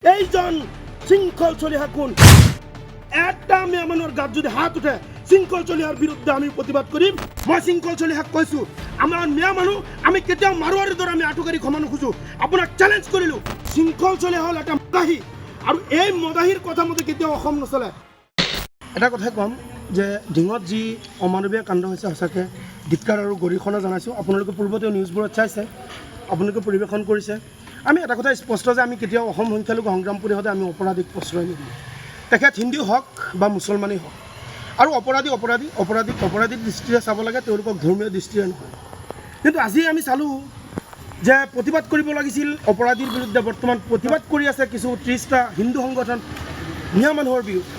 এইজন শৃঙ্খল চলিহা কোন একটা মেয়ে মানুষের গাত যদি হাত উঠে শৃঙ্খল চলিহার বিরুদ্ধে আমি প্রতিবাদ করিম। মই শৃঙ্খল চলিহাক কৈছো আমার মেয়া মানুষ আমি কেতিয়াও মাৰোৱাৰীৰ দৰে আমি আঁঠুকাৰি ক্ষমা নোখোজো। আপোনাক চ্যালেঞ্জ কৰিলো। শৃঙ্খল চলিহা হল এটা মদাহী আৰু এই মদাহীৰ কথা মতে কেতিয়াও অসম নচলে। এটা কথাই কম যে ডিঙত যি অমানৱীয় কাণ্ড হৈছে সঁচাকৈ ধিক্কাৰ আৰু গৰিহণা জনাইছোঁ। আপোনালোকে পূৰ্বতে নিউজবোৰত চাইছে, আপোনালোকে পৰিৱেশন কৰিছে। আমি এটা কথা স্পষ্ট যে আমি কেতিয়াও অসম সংখ্যালঘু সংগ্ৰাম পৰিষদে আমি অপৰাধীক প্ৰশ্ৰয় নিদিওঁ। তেখেত হিন্দী হওক বা মুছলমানেই হওক, আৰু অপৰাধীৰ দৃষ্টিৰে চাব লাগে, তেওঁলোকক ধৰ্মীয় দৃষ্টিৰে নহয়। কিন্তু আজি আমি চালোঁ যে প্ৰতিবাদ কৰিব লাগিছিল অপৰাধীৰ বিৰুদ্ধে, বৰ্তমান প্ৰতিবাদ কৰি আছে কিছু 30টা হিন্দু সংগঠন মিয়া মানুহৰ বিৰুদ্ধে।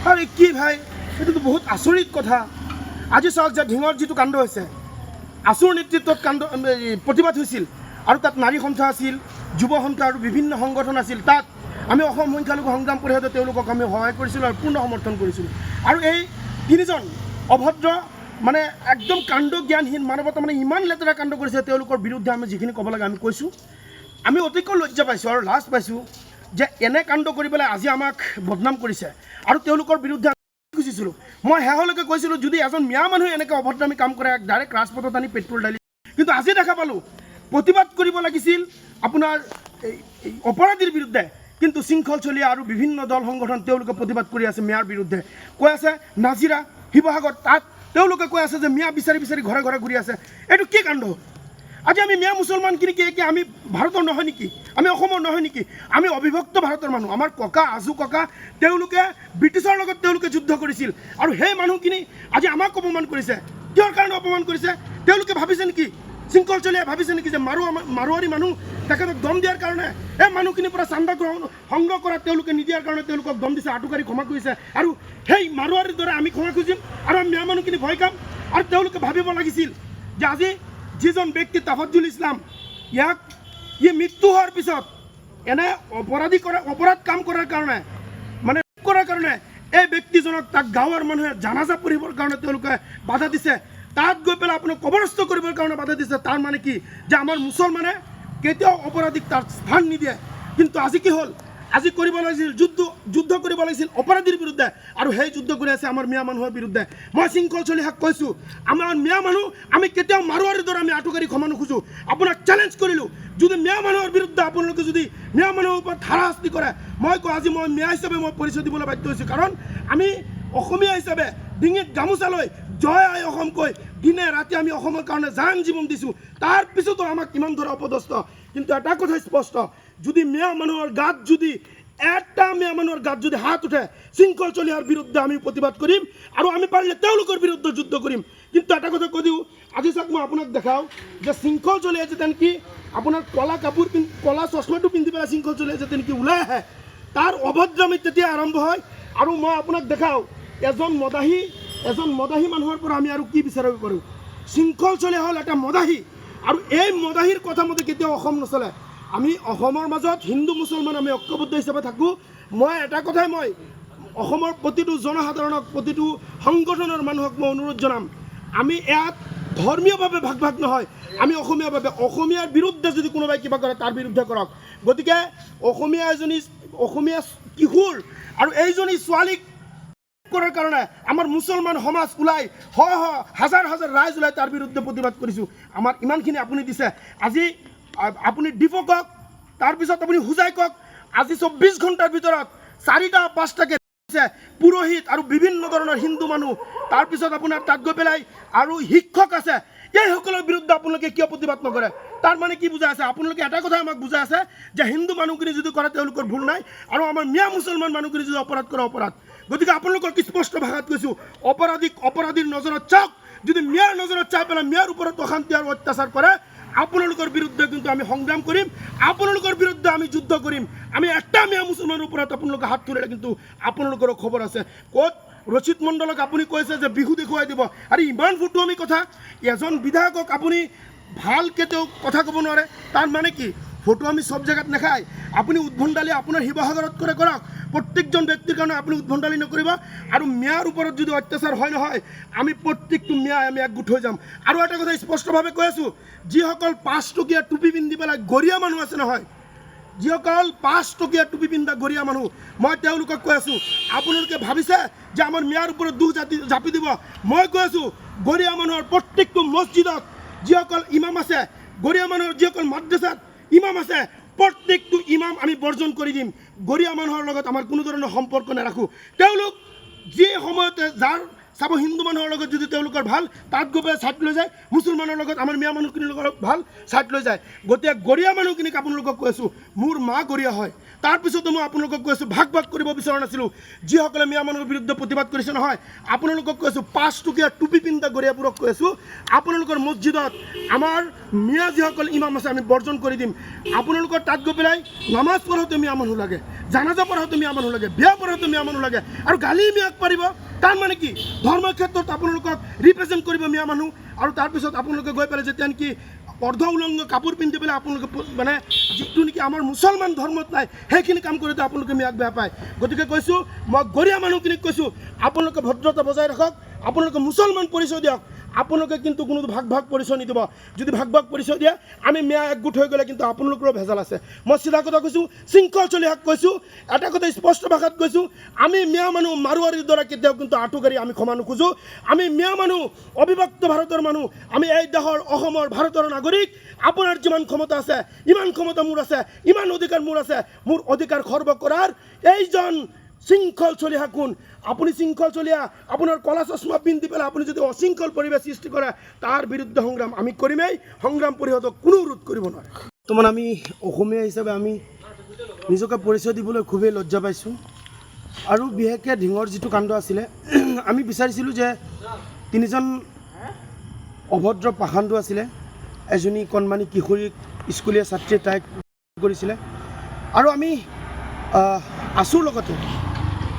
আৰু কি ভাই, এইটোতো বহুত আচৰিত কথা। আজি চাওক যে ঢিঙৰ যিটো কাণ্ড হৈছে, আছুৰ নেতৃত্বত প্ৰতিবাদ হৈছিল, আৰু তাত নাৰী সন্থা আছিল, যুৱ সন্থা আৰু বিভিন্ন সংগঠন আছিল। তাত আমি অসম সংখ্যালঘু সংগ্ৰাম পৰিষদে তেওঁলোকক আমি সহায় কৰিছিলোঁ আৰু পূৰ্ণ সমৰ্থন কৰিছিলোঁ। আৰু এই তিনিজন অভদ্ৰ মানে একদম কাণ্ড জ্ঞানহীন মানৱতা মানে ইমান লেতেৰা কাণ্ড কৰিছে, তেওঁলোকৰ বিৰুদ্ধে আমি যিখিনি ক'ব লাগে আমি কৈছোঁ। আমি অতিকৈ লজ্জা পাইছোঁ আৰু লাজ পাইছোঁ যে এনে কাণ্ড কৰি পেলাই আজি আমাক বদনাম কৰিছে। আৰু তেওঁলোকৰ বিৰুদ্ধে খুজিছিলোঁ, মই শেহলৈকে কৈছিলোঁ যদি এজন মিয়া মানুহে এনেকৈ অভদ্ৰামী কাম কৰে ডাইৰেক্ট ৰাজপথত আনি পেট্ৰল ঢালি। কিন্তু আজি দেখা পালোঁ প্ৰতিবাদ কৰিব লাগিছিল আপোনাৰ এই অপৰাধীৰ বিৰুদ্ধে, কিন্তু শৃংখল চলিয়া আৰু বিভিন্ন দল সংগঠন তেওঁলোকে প্ৰতিবাদ কৰি আছে মিয়াৰ বিৰুদ্ধে। কৈ আছে নাজিৰা শিৱসাগৰ, তাত তেওঁলোকে কৈ আছে যে মিয়া বিচাৰি বিচাৰি ঘৰে ঘৰে ঘূৰি আছে। এইটো কি কাণ্ড? আজি আমি মিয়া মুছলমানখিনি কি আমি ভাৰতৰ নহয় নেকি? আমি অসমৰ নহয় নেকি? আমি অবিভক্ত ভাৰতৰ মানুহ। আমাৰ ককা আজু ককা তেওঁলোকে ব্ৰিটিছৰ লগত তেওঁলোকে যুদ্ধ কৰিছিল, আৰু সেই মানুহখিনি আজি আমাক অপমান কৰিছে। কিহৰ কাৰণে অপমান কৰিছে? তেওঁলোকে ভাবিছে নেকি, শৃংখল চলিয়াই ভাবিছে নেকি যে মাৰোৱাৰী মানুহ তেখেতক দম দিয়াৰ কাৰণে এই মানুহখিনিৰ পৰা চান্দা সংগ্ৰহ কৰা তেওঁলোকে নিদিয়াৰ কাৰণে তেওঁলোকক দম দিছে, আঁঠুকাৰি ক্ষমা কৰিছে। আৰু সেই মাৰোৱাৰীৰ দৰে আমি ক্ষমা খুজিম আৰু আমি মিয়া মানুহখিনি ভয় খাম? আৰু তেওঁলোকে ভাবিব লাগিছিল যে আজি যিজন ব্যক্তি তাফাজ্জুল ইছলাম, ই মৃত্যু হোৱাৰ পিছত এনে অপৰাধ কাম কৰাৰ কাৰণে এই ব্যক্তিজনক তাক গাঁৱৰ মানুহে জানাজা পঢ়িবৰ কাৰণে তেওঁলোকে বাধা দিছে, তাত গৈ পেলাই আপোনাক কবৰস্থ কৰিবৰ কাৰণে বাধা দিছে। তাৰ মানে কি যে আমাৰ মুছলমানে কেতিয়াও অপৰাধীক তাৰ স্থান নিদিয়ে। কিন্তু আজি কি হ'ল, আজি কৰিব লাগিছিল যুদ্ধ কৰিব লাগিছিল অপৰাধীৰ বিৰুদ্ধে, আৰু সেই যুদ্ধ কৰি আছে আমাৰ মিয়া মানুহৰ বিৰুদ্ধে। মই শৃংখল চলিহাক কৈছোঁ আমাৰ মিয়া মানুহ আমি কেতিয়াও মাৰোৱাৰীৰ দৰে আমি আঁঠুকাৰি ক্ষমা নোখোজোঁ। আপোনাক চ্যালেঞ্জ কৰিলোঁ, যদি মিয়া মানুহৰ বিৰুদ্ধে আপোনালোকে যদি মিয়া মানুহৰ ওপৰত হাৰাশাস্তি কৰে, মই কওঁ আজি মই মিয়া হিচাপে মই পৰিচয় দিবলৈ বাধ্য হৈছোঁ। কাৰণ আমি অসমীয়া হিচাপে ডিঙিত গামোচা লৈ জয় আই অসম কৈ দিনে ৰাতি আমি অসমৰ কাৰণে জান জীৱন দিছোঁ। তাৰপিছতো আমাক কিমান ধৰে অপদস্থ। কিন্তু এটা কথা স্পষ্ট, যদি মিয়া মানুহৰ গাত যদি হাত উঠে শৃংখল চলিহাৰ বিৰুদ্ধে আমি প্ৰতিবাদ কৰিম, আৰু আমি পাৰিলে তেওঁলোকৰ বিৰুদ্ধে যুদ্ধ কৰিম। কিন্তু এটা কথা কৈ দিওঁ, আজি চাওক মই আপোনাক দেখাওঁ যে শৃংখল চলিয়া যেতেন কি আপোনাৰ কলা চশমাটো পিন্ধি পেলাই শৃংখল চলিয়া যেতেন কি ওলাই আহে, তাৰ অভদ্ৰামী তেতিয়া আৰম্ভ হয়। আৰু মই আপোনাক দেখাওঁ এজন মদাহী মানুহৰ পৰা আমি আৰু কি বিচাৰিব পাৰোঁ? শৃংখল চলিয়া হ'ল এটা মদাহী, আৰু এই মদাহীৰ কথা মতে কেতিয়াও অসম নচলে। আমি অসমৰ মাজত হিন্দু মুছলমান আমি ঐক্যবদ্ধ হিচাপে থাকোঁ। মই এটা কথাই মই অসমৰ প্ৰতিটো জনসাধাৰণক প্ৰতিটো সংগঠনৰ মানুহক মই অনুৰোধ জনাম, আমি ইয়াত ধৰ্মীয়ভাৱে ভাগ নহয়, আমি অসমীয়াৰ বিৰুদ্ধে যদি কোনোবাই কিবা কৰে তাৰ বিৰুদ্ধে কৰক। গতিকে অসমীয়া কিশোৰ আৰু এইজনী ছোৱালীক কৰাৰ কাৰণে আমাৰ মুছলমান সমাজ ওলাই হাজাৰ ৰাইজ ওলাই তাৰ বিৰুদ্ধে প্ৰতিবাদ কৰিছোঁ। আমাৰ ইমানখিনি আপুনি দিছে, আজি আপুনি ডিফক কওক, তাৰপিছত আপুনি হুজাই কওক। আজি 24 ঘণ্টাৰ ভিতৰত 4টা-5টাকে পুৰোহিত আৰু বিভিন্ন ধৰণৰ হিন্দু মানুহ, তাৰপিছত আপোনাৰ তাত গৈ পেলাই আৰু শিক্ষক আছে, এইসকলৰ বিৰুদ্ধে আপোনালোকে কিয় প্ৰতিবাদ নকৰে? তাৰ মানে কি বুজাই আছে? আপোনালোকে এটা কথা আমাক বুজাই আছে যে হিন্দু মানুহখিনি যদি কৰে তেওঁলোকৰ ভুল নাই, আৰু আমাৰ মিয়া মুছলমান মানুহখিনি যদি অপৰাধ কৰে অপৰাধ। গতিকে আপোনালোকক স্পষ্ট ভাষাত কৈছোঁ, অপৰাধীৰ নজৰত চাওক। যদি মিয়াৰ নজৰত চাই পেলাই মিয়াৰ ওপৰত অশান্তি আৰু অত্যাচাৰ কৰে, আপোনালোকৰ বিৰুদ্ধে কিন্তু আমি সংগ্ৰাম কৰিম, আপোনালোকৰ বিৰুদ্ধে আমি যুদ্ধ কৰিম। আমি এটা মিয়া মুছলমানৰ ওপৰত আপোনালোকে হাত তুলিলে কিন্তু আপোনালোকৰো খবৰ আছে। ক'ত ৰচিত মণ্ডলক আপুনি কৈছে যে বিহু দেখুৱাই দিব, আৰু ইমান ফুটুৱামি কথা। এজন বিধায়কক আপুনি ভালকৈ তেওঁ কথা ক'ব নোৱাৰে, তাৰ মানে কি? ফটোৱামি চব জেগাত নাখায়। আপুনি উদ্ভণ্ডালি আপোনাৰ শিৱসাগৰত কৰক, প্ৰত্যেকজন ব্যক্তিৰ কাৰণে আপুনি উদ্ভণ্ডালি নকৰিব। আৰু মিয়াৰ ওপৰত যদি অত্যাচাৰ হয় নহয়, আমি প্ৰত্যেকটো মিয়াই আমি একগোট হৈ যাম। আৰু এটা কথা স্পষ্টভাৱে কৈ আছোঁ, যিসকল 5 টকীয়া টুপি পিন্ধি পেলাই গৰিয়া মানুহ আছে নহয়, যিসকল 5 টকীয়া টুপি পিন্ধা গৰিয়া মানুহ মই তেওঁলোকক কৈ আছোঁ আপোনালোকে ভাবিছে যে আমাৰ মিয়াৰ ওপৰত দুখ জাপি দিব মই কৈ আছোঁ গৰিয়া মানুহৰ প্ৰত্যেকটো মছজিদত যিসকল ইমাম আছে গৰিয়া মানুহৰ যিসকল মাদ্ৰাছাত ইমাম আছে প্ৰত্যেকটো ইমাম আমি বৰ্জন কৰি দিম গৰিয়া মানুহৰ লগত আমাৰ কোনো ধৰণৰ সম্পৰ্ক নাৰাখোঁ তেওঁলোক যি সময়তে যাৰ চাব হিন্দু মানুহৰ লগত যদি তেওঁলোকৰ ভাল তাত গৈ পেলাই ছাইড লৈ যায় মুছলমানৰ লগত আমাৰ মিয়া মানুহখিনিৰ লগত ভাল ছাইড লৈ যায় গতিকে গৰিয়া মানুহখিনিক আপোনালোকক কৈ আছোঁ মোৰ মা গৰিয়া হয় তাৰপিছতো মই আপোনালোকক কৈ আছোঁ ভাগ কৰিব বিচৰা নাছিলোঁ যিসকলে মিয়া মানুহৰ বিৰুদ্ধে প্ৰতিবাদ কৰিছে নহয় আপোনালোকক কৈ আছোঁ 5 টকীয়া টুপি পিন্ধা গৰিয়াবোৰক কৈ আছোঁ আপোনালোকৰ মছজিদত আমাৰ মিয়া যিসকল ইমাম আছে আমি বৰ্জন কৰি দিম আপোনালোকৰ তাত গৈ পেলাই নামাজ পঢ়োঁতে মিয়া মানুহ লাগে জানাজা পঢ়োঁতে মিয়া মানুহ লাগে বিয়া পঢ়োঁতে মিয়া মানুহ লাগে আৰু গালি মিয়াক পাৰিব তাৰ মানে কি ধৰ্মৰ ক্ষেত্ৰত আপোনালোকক ৰিপ্ৰেজেণ্ট কৰিব মিয়া মানুহ আৰু তাৰপিছত আপোনালোকে গৈ পেলাই যেতিয়া নেকি অৰ্ধ উলংগ কাপোৰ পিন্ধি পেলাই আপোনালোকে মানে যিটো নেকি আমাৰ মুছলমান ধৰ্মত নাই সেইখিনি কাম কৰোঁতে আপোনালোকে মিয়াক বেয়া পায় গতিকে কৈছোঁ মই গৰিয়া মানুহখিনিক কৈছোঁ আপোনালোকে ভদ্ৰতা বজাই ৰাখক আপোনালোকে মুছলমান পৰিচয় দিয়ক আপোনালোকে কিন্তু কোনো ভাগ পৰিচয় নিদিব যদি ভাগ পৰিচয় দিয়ে আমি মিয়া একগোট হৈ গ'লে কিন্তু আপোনালোকৰো ভেজাল আছে মই চিধা কথা কৈছোঁ শৃংখল চলিহাক কৈছোঁ এটা কথা স্পষ্ট ভাষাত কৈছোঁ আমি মিয়া মানুহ মাৰোৱাৰীৰ দ্বাৰা কেতিয়াও কিন্তু আঁঠুকাৰি আমি ক্ষমা নোখোজোঁ আমি মিয়া মানুহ অবিভক্ত ভাৰতৰ মানুহ আমি এই দেশৰ অসমৰ ভাৰতৰ নাগৰিক আপোনাৰ যিমান ক্ষমতা আছে ইমান ক্ষমতা মোৰ আছে ইমান অধিকাৰ মোৰ আছে মোৰ অধিকাৰ খৰ্ব কৰাৰ এইজন শৃংখল চলিহা কোন আপুনি শৃংখল চলিয়া আপোনাৰ কলা চশমা পিন্ধি পেলাই আপুনি যদি অশৃংখল পৰিৱেশ সৃষ্টি কৰে তাৰ বিৰুদ্ধে সংগ্ৰাম আমি কৰিমেই সংগ্ৰাম পৰিষদক কোনো ৰোধ কৰিব নোৱাৰে বৰ্তমান আমি অসমীয়া হিচাপে আমি নিজকে পৰিচয় দিবলৈ খুবেই লজ্জা পাইছোঁ আৰু বিশেষকৈ ঢিঙৰ যিটো কাণ্ড আছিলে আমি বিচাৰিছিলোঁ যে তিনিজন অভদ্ৰ পাষাণ্ডো আছিলে এজনী কণমানি কিশোৰী স্কুলীয়া ছাত্ৰীয়ে তাইক কৰিছিলে আৰু আমি আছুৰ লগতে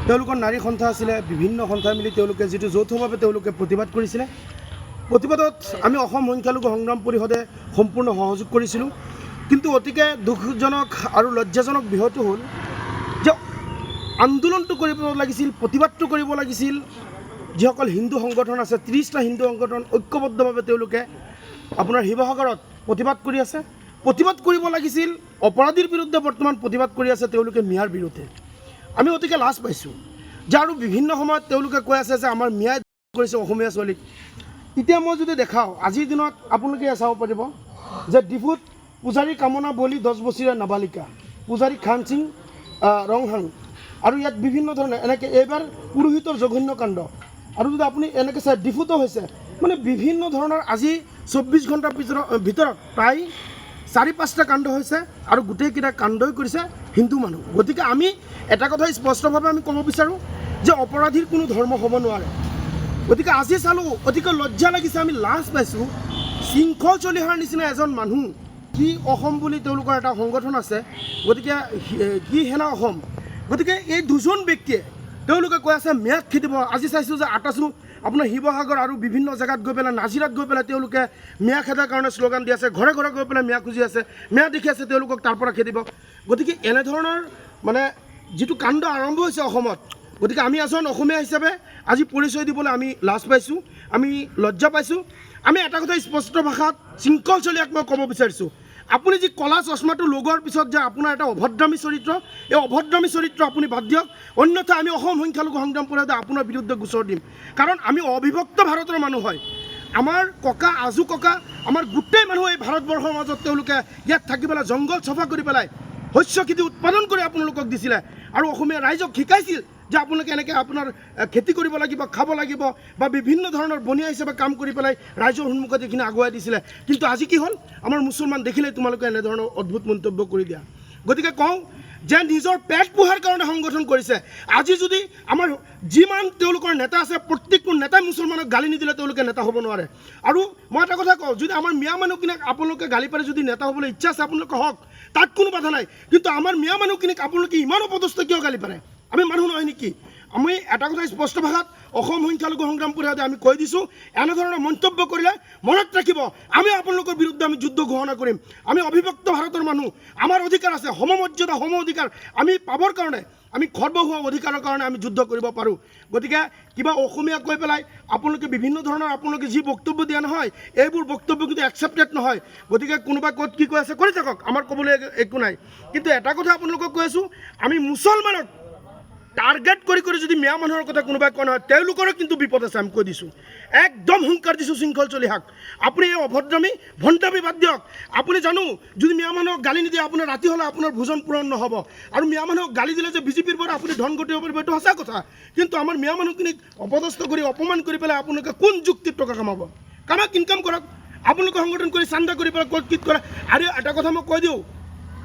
তেওঁলোকৰ নাৰী সন্থা আছিলে বিভিন্ন সন্থাই মিলি তেওঁলোকে যিটো যৌথভাৱে তেওঁলোকে প্ৰতিবাদ কৰিছিলে প্ৰতিবাদত আমি অসম সংখ্যালঘু সংগ্ৰাম পৰিষদে সম্পূৰ্ণ সহযোগ কৰিছিলোঁ কিন্তু অতিকে দুখজনক আৰু লজ্জাজনক বিষয়টো হ'ল যে আন্দোলনটো কৰিব লাগিছিল প্ৰতিবাদটো কৰিব লাগিছিল যিসকল হিন্দু সংগঠন আছে 30টা হিন্দু সংগঠন ঐক্যবদ্ধভাৱে তেওঁলোকে আপোনাৰ শিৱসাগৰত প্ৰতিবাদ কৰি আছে প্ৰতিবাদ কৰিব লাগিছিল অপৰাধীৰ বিৰুদ্ধে বৰ্তমান প্ৰতিবাদ কৰি আছে তেওঁলোকে মিয়াৰ বিৰুদ্ধে আমি অতিকে লাজ পাইছোঁ যে আৰু বিভিন্ন সময়ত তেওঁলোকে কৈ আছে যে আমাৰ মিয়াই কৰিছে অসমীয়া ছোৱালীক এতিয়া মই যদি দেখাওঁ আজিৰ দিনত আপোনালোকে চাব পাৰিব যে ডিফুত পূজাৰী কামনা বলি 10 বছৰীয়া নাবালিকা পূজাৰী খান সিং ৰংহাং আৰু ইয়াত বিভিন্ন ধৰণৰ এনেকৈ এইবাৰ পুৰোহিতৰ জঘন্য কাণ্ড আৰু যদি আপুনি এনেকৈ চাই ডিফুতো হৈছে মানে বিভিন্ন ধৰণৰ আজি 24 ঘণ্টাৰ ভিতৰত প্ৰায় 4-5টা কাণ্ড হৈছে আৰু গোটেইকেইটা কাণ্ডই কৰিছে হিন্দু মানুহ গতিকে আমি এটা কথা স্পষ্টভাৱে আমি ক'ব বিচাৰোঁ যে অপৰাধীৰ কোনো ধৰ্ম হ'ব নোৱাৰে গতিকে আজি চালোঁ অতিকে লজ্জা লাগিছে আমি লাজ পাইছোঁ শৃংখল চলিহাৰ নিচিনা এজন মানুহ কি অসম বুলি তেওঁলোকৰ এটা সংগঠন আছে গতিকে কি সেনা অসম গতিকে এই দুজন ব্যক্তিয়ে তেওঁলোকে কৈ আছে মিয়াক খেদিব আজি চাইছোঁ যে আটাচু আপোনাৰ শিৱসাগৰ আৰু বিভিন্ন জেগাত গৈ পেলাই নাজিৰাত গৈ পেলাই তেওঁলোকে মিয়া খেদাৰ কাৰণে শ্লোগান দি আছে ঘৰে ঘৰে গৈ পেলাই মিয়া খুজি আছে মিয়া দেখি আছে তেওঁলোকক তাৰ পৰা খেদিব গতিকে এনেধৰণৰ মানে যিটো কাণ্ড আৰম্ভ হৈছে অসমত গতিকে আমি এজন অসমীয়া হিচাপে আজি পৰিচয় দিবলৈ আমি লাজ পাইছোঁ আমি লজ্জা পাইছোঁ আমি এটা কথা স্পষ্ট ভাষাত শৃংখল চলিয়াক মই ক'ব বিচাৰিছোঁ আপুনি যি কলা চশমাটো লগোৱাৰ পিছত যে আপোনাৰ এটা অভদ্ৰামী চৰিত্ৰ এই অভদ্ৰামী চৰিত্ৰ আপুনি বাদ দিয়ক অন্যথা আমি অসম সংখ্যালঘু সংগ্ৰাম পৰিষদে আপোনাৰ বিৰুদ্ধে গোচৰ দিম কাৰণ আমি অবিভক্ত ভাৰতৰ মানুহ হয় আমাৰ ককা আজু ককা আমাৰ গোটেই মানুহ এই ভাৰতবৰ্ষৰ মাজত তেওঁলোকে ইয়াত থাকি পেলাই জংঘল চফা কৰি পেলাই শস্য খেতি উৎপাদন কৰি আপোনালোকক দিছিলে আৰু অসমীয়া ৰাইজক শিকাইছিল যে আপোনালোকে এনেকৈ আপোনাৰ খেতি কৰিব লাগিব খাব লাগিব বা বিভিন্ন ধৰণৰ বনিয়া হিচাপে কাম কৰি পেলাই ৰাইজৰ সন্মুখত এইখিনি আগুৱাই দিছিলে কিন্তু আজি কি হ'ল আমাৰ মুছলমান দেখিলে তোমালোকে এনেধৰণৰ অদ্ভুত মন্তব্য কৰি দিয়া গতিকে কওঁ যে নিজৰ পেট পোহাৰ কাৰণে সংগঠন কৰিছে আজি যদি আমাৰ যিমান তেওঁলোকৰ নেতা আছে প্ৰত্যেকটো নেতাই মুছলমানক গালি নিদিলে তেওঁলোকে নেতা হ'ব নোৱাৰে আৰু মই এটা কথা কওঁ যদি আমাৰ মিয়া মানুহখিনিক আপোনালোকে গালি পাৰে যদি নেতা হ'বলৈ ইচ্ছা আছে আপোনালোকে হওক তাত কোনো বাধা নাই কিন্তু আমাৰ মিয়া মানুহখিনিক আপোনালোকে ইমান অপদস্থ কিয় গালি পাৰে আমি মানুহ নহয় নেকি আমি এটা কথা স্পষ্ট ভাষাত অসম সংখ্যালঘু সংগ্ৰাম পৰিষদে আমি কৈ দিছোঁ, এনেধৰণৰ মন্তব্য কৰিলে মনত ৰাখিব আমি আপোনালোকৰ বিৰুদ্ধে আমি যুদ্ধ ঘোষণা কৰিম। আমি অবিভক্ত ভাৰতৰ মানুহ, আমাৰ অধিকাৰ আছে, সমমৰ্যাদা সম অধিকাৰ আমি পাবৰ কাৰণে, আমি সৰ্বভৌম অধিকাৰৰ কাৰণে আমি যুদ্ধ কৰিব পাৰোঁ। গতিকে কিবা অসমীয়া কৈ পেলাই আপোনালোকে বিভিন্ন ধৰণৰ আপোনালোকে যি বক্তব্য দিয়া নহয়, এইবোৰ বক্তব্য কিন্তু একচেপ্টেড নহয়। গতিকে কোনোবা ক'ত কি কৈ আছে কৰি থাকক, আমাৰ ক'বলৈ একো নাই। কিন্তু এটা কথা আপোনালোকক কৈ আছোঁ, আমি মুছলমানক টাৰ্গেট কৰি কৰি যদি মিয়া মানুহৰ কথা কোনোবাই কয় নহয়, তেওঁলোকৰো কিন্তু বিপদ আছে। আমি কৈ দিছোঁ, একদম হুংকাৰ দিছোঁ শৃংখল চলিহাক। আপুনি এই অভদ্ৰামী ভণ্ডামী বাদ দিয়ক। আপুনি জানো যদি মিয়া মানুহক গালি নিদিয়ে আপোনাৰ ৰাতি হ'লে আপোনাৰ ভোজন পূৰণ নহ'ব। আৰু মিয়া মানুহক গালি দিলে যে বিজেপিৰ পৰা আপুনি ধন ঘটিব পাৰিব, এইটো সঁচা কথা। কিন্তু আমাৰ মিয়া মানুহখিনিক অপদস্থ কৰি অপমান কৰি পেলাই আপোনালোকে কোন যুক্তিত টকা কামাব? কামাক ইনকাম কৰক, আপোনালোকে সংগঠন কৰি চান্দা কৰি পেলাই ক'ত কি কৰে। আৰু এটা কথা মই কৈ দিওঁ,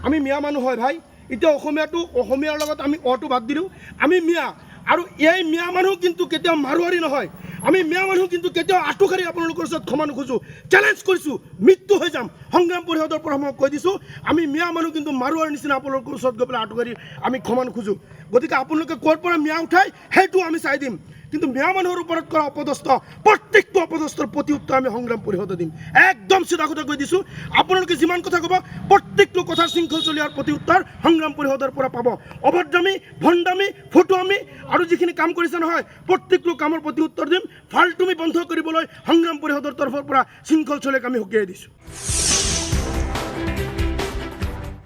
আমি মিয়া মানুহ হয় ভাই। এতিয়া অসমীয়াৰ লগত আমি অটো বাদ দিলোঁ, আমি মিয়া। আৰু এই মিয়া মানুহ কিন্তু কেতিয়াও মাৰোৱাৰী নহয়। আমি মিয়া মানুহ কিন্তু কেতিয়াও আঁঠুকাৰি আপোনালোকৰ ওচৰত ক্ষমা নোখোজোঁ, চেলেঞ্জ কৰিছোঁ, মৃত্যু হৈ যাম। সংগ্ৰাম পৰিষদৰ পৰা মই কৈ দিছোঁ, আমি মিয়া মানুহ কিন্তু মাৰোৱাৰীৰ নিচিনা আপোনালোকৰ ওচৰত গৈ পেলাই আঁঠুকাৰি আমি ক্ষমা নোখোজোঁ। গতিকে আপোনালোকে ক'ৰ পৰা মিয়া উঠাই সেইটো আমি চাই দিম। কিন্তু মিয়া মানুহৰ ওপৰত কৰা অপদস্থ প্ৰত্যেকটো অপদস্থৰ প্ৰতি উত্তৰ আমি সংগ্ৰাম পৰিষদে দিম। একদম চিধা কথা কৈ দিছোঁ, আপোনালোকে যিমান কথা ক'ব প্ৰত্যেকটো কথাৰ শৃংখল চলিহাৰ প্ৰতি উত্তৰ সংগ্ৰাম পৰিষদৰ পৰা পাব। অভদ্ৰামী ভণ্ডামী ফটুৱামী আৰু যিখিনি কাম কৰিছে নহয়, প্ৰত্যেকটো কামৰ প্ৰতি উত্তৰ দিম। ফাল্টুমি বন্ধ কৰিবলৈ সংগ্ৰাম পৰিষদৰ তৰফৰ পৰা শৃংখল চলিহাক আমি সকীয়াই দিছোঁ।